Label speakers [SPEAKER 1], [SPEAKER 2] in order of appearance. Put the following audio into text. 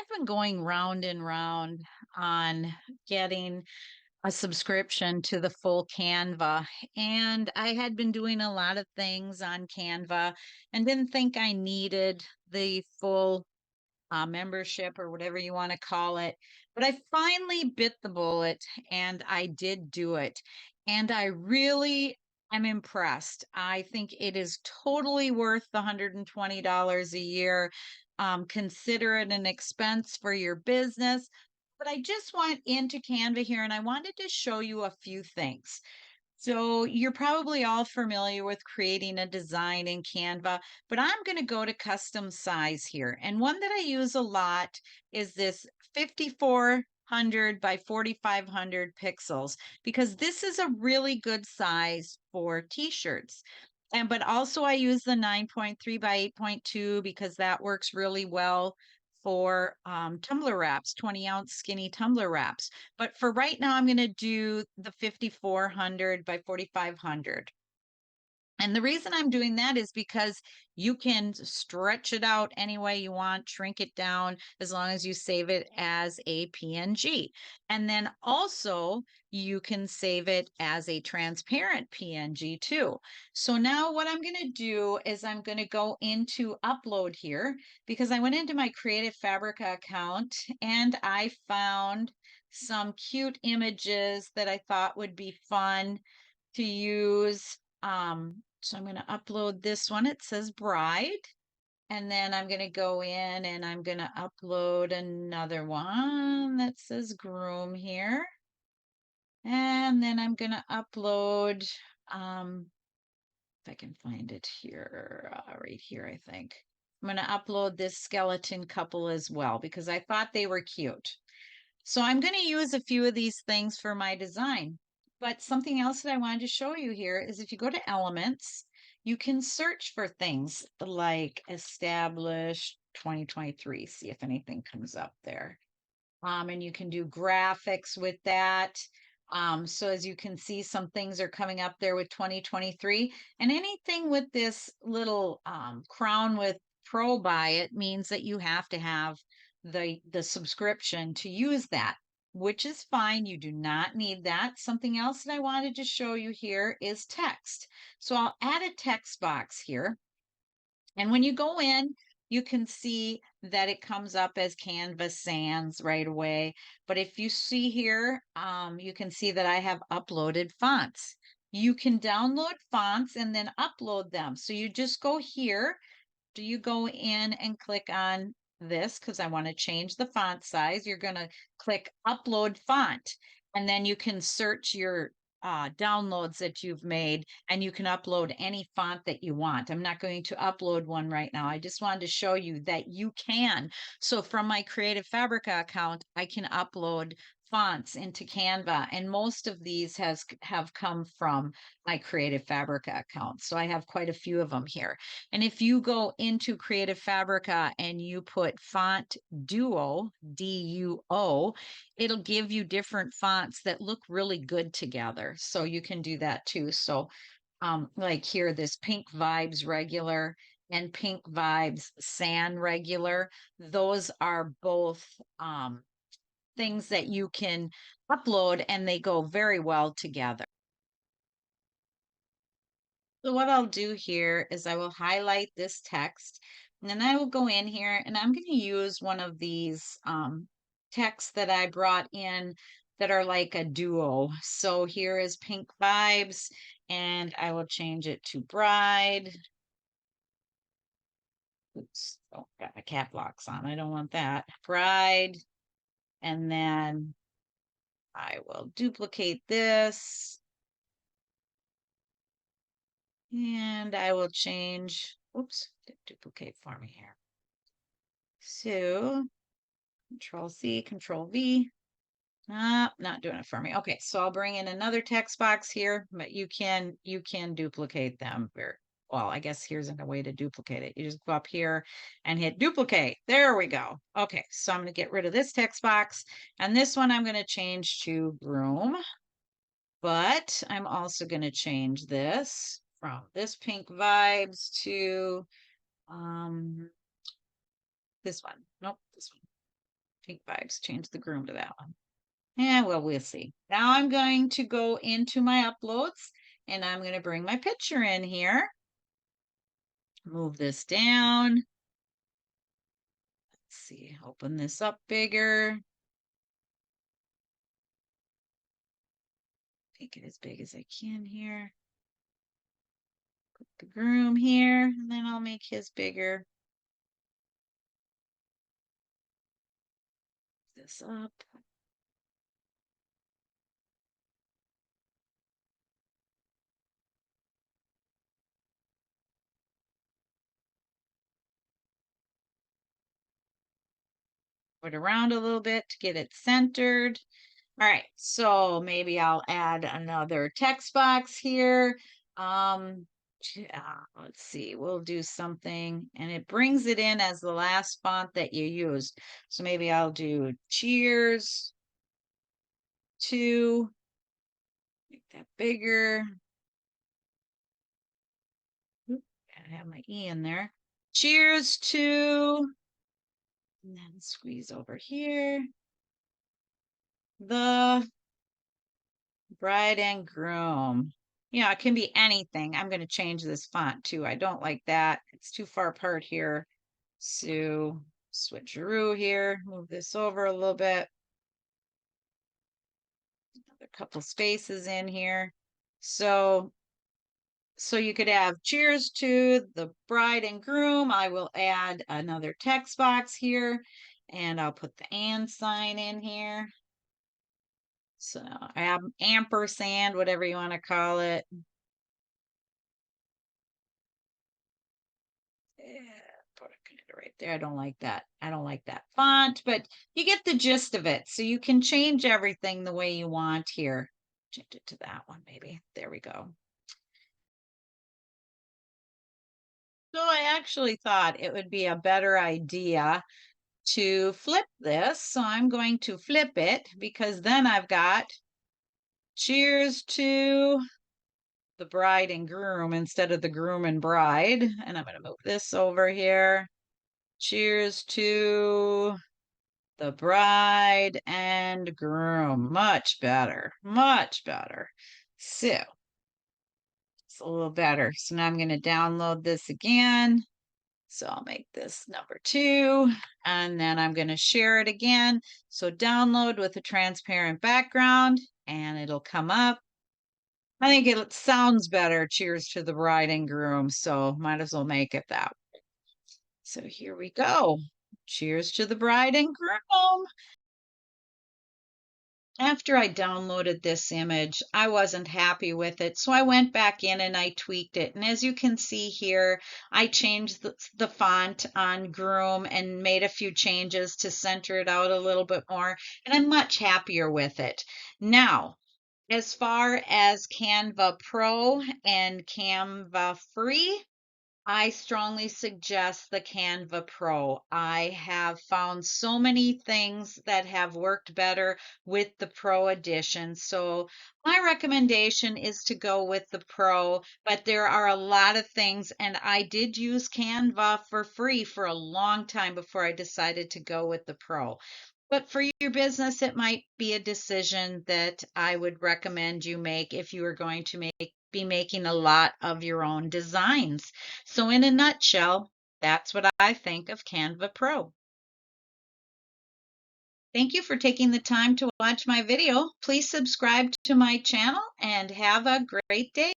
[SPEAKER 1] I've been going round and round on getting a subscription to the full Canva, and I had been doing a lot of things on Canva and didn't think I needed the full membership or whatever you want to call it. But I finally bit the bullet and I did do it. And I really am impressed. I think it is totally worth the $120 a year. Consider it an expense for your business. But I just went into Canva here and I wanted to show you a few things. So you're probably all familiar with creating a design in Canva, but I'm going to go to custom size here. And one that I use a lot is this 5400 by 4500 pixels, because this is a really good size for t-shirts. But also I use the 9.3 by 8.2 because that works really well for tumbler wraps, 20-ounce skinny tumbler wraps. But for right now, I'm going to do the 5400 by 4500. And the reason I'm doing that is because you can stretch it out any way you want, shrink it down as long as you save it as a PNG. And then also you can save it as a transparent PNG too. So now what I'm going to do is I'm going to go into upload here because I went into my Creative Fabrica account and I found some cute images that I thought would be fun to use. So I'm going to upload this one. It says bride. And then I'm going to go in and I'm going to upload another one that says groom here. And then I'm going to upload, if I can find it here, right here, I think. I'm going to upload this skeleton couple as well because I thought they were cute. So I'm going to use a few of these things for my design. But something else that I wanted to show you here is if you go to elements, you can search for things like established 2023, see if anything comes up there. And you can do graphics with that. So as you can see, some things are coming up there with 2023. And anything with this little crown with pro by it means that you have to have the subscription to use that, which is fine. You do not need that. Something else that I wanted to show you here is text. So I'll add a text box here. And when you go in, you can see that it comes up as Canvas Sans right away. But if you see here, you can see that I have uploaded fonts. You can download fonts and then upload them. So you just go here. Do you go in and click on this because I want to change the font size? You're going to click upload font, and then you can search your downloads that you've made and you can upload any font that you want. I'm not going to upload one right now. I just wanted to show you that you can. So from my Creative Fabrica account, I can upload fonts into Canva, and most of these have come from my Creative Fabrica account. So I have quite a few of them here. And if you go into Creative Fabrica and you put font duo, D-U-O, it'll give you different fonts that look really good together. So you can do that too. So like here, this Pink Vibes regular and Pink Vibes Sand regular, those are both things that you can upload and they go very well together. So what I'll do here is I will highlight this text and then I will go in here and I'm going to use one of these texts that I brought in that are like a duo. So here is Pink Vibes and I will change it to bride. Oops, oh, got my cap locks on. I don't want that. Bride. And then I will duplicate this. And I will change, oops, duplicate for me here. So Control C, Control V. Not doing it for me. Okay, so I'll bring in another text box here, but you can duplicate them. Well, I guess here's a way to duplicate it. You just go up here and hit duplicate. There we go. Okay, so I'm going to get rid of this text box, and this one I'm going to change to groom. But I'm also going to change this from this Pink Vibes to this one. Nope, this one. Big vibes, change the groom to that one. Yeah, well, we'll see. Now I'm going to go into my uploads and I'm going to bring my picture in here. Move this down. Let's see, open this up bigger. Make it as big as I can here. Put the groom here, and then I'll make his bigger. This up. Put it around a little bit to get it centered. All right, so maybe I'll add another text box here. Yeah, let's see, we'll do something, and it brings it in as the last font that you used. So maybe I'll do cheers to, make that bigger. Gotta have my E in there. Cheers to, and then squeeze over here. The bride and groom. Yeah, it can be anything. I'm going to change this font too. I don't like that. It's too far apart here. So switcheroo here. Move this over a little bit. Another couple spaces in here. So you could have cheers to the bride and groom. I will add another text box here and I'll put the and sign in here. So ampersand, whatever you want to call it. Put it right there. I don't like that. I don't like that font, but you get the gist of it. So you can change everything the way you want here. Change it to that one, maybe. There we go. So I actually thought it would be a better idea to flip this. So I'm going to flip it because then I've got cheers to the bride and groom instead of the groom and bride. And I'm going to move this over here. Cheers to the bride and groom. Much better. Much better. So it's a little better. So now I'm going to download this again. So I'll make this number 2, and then I'm going to share it again. So download with a transparent background, and it'll come up. I think it sounds better. Cheers to the bride and groom. So might as well make it that way. So here we go. Cheers to the bride and groom. After I downloaded this image, I wasn't happy with it. So I went back in and I tweaked it. And as you can see here, I changed the font on groom and made a few changes to center it out a little bit more. And I'm much happier with it. Now, as far as Canva Pro and Canva Free, I strongly suggest the Canva Pro. I have found so many things that have worked better with the Pro edition. So my recommendation is to go with the Pro, but there are a lot of things, and I did use Canva for free for a long time before I decided to go with the Pro. But for your business, it might be a decision that I would recommend you make if you are going to be making a lot of your own designs. So in a nutshell, that's what I think of Canva Pro. Thank you for taking the time to watch my video. Please subscribe to my channel and have a great day.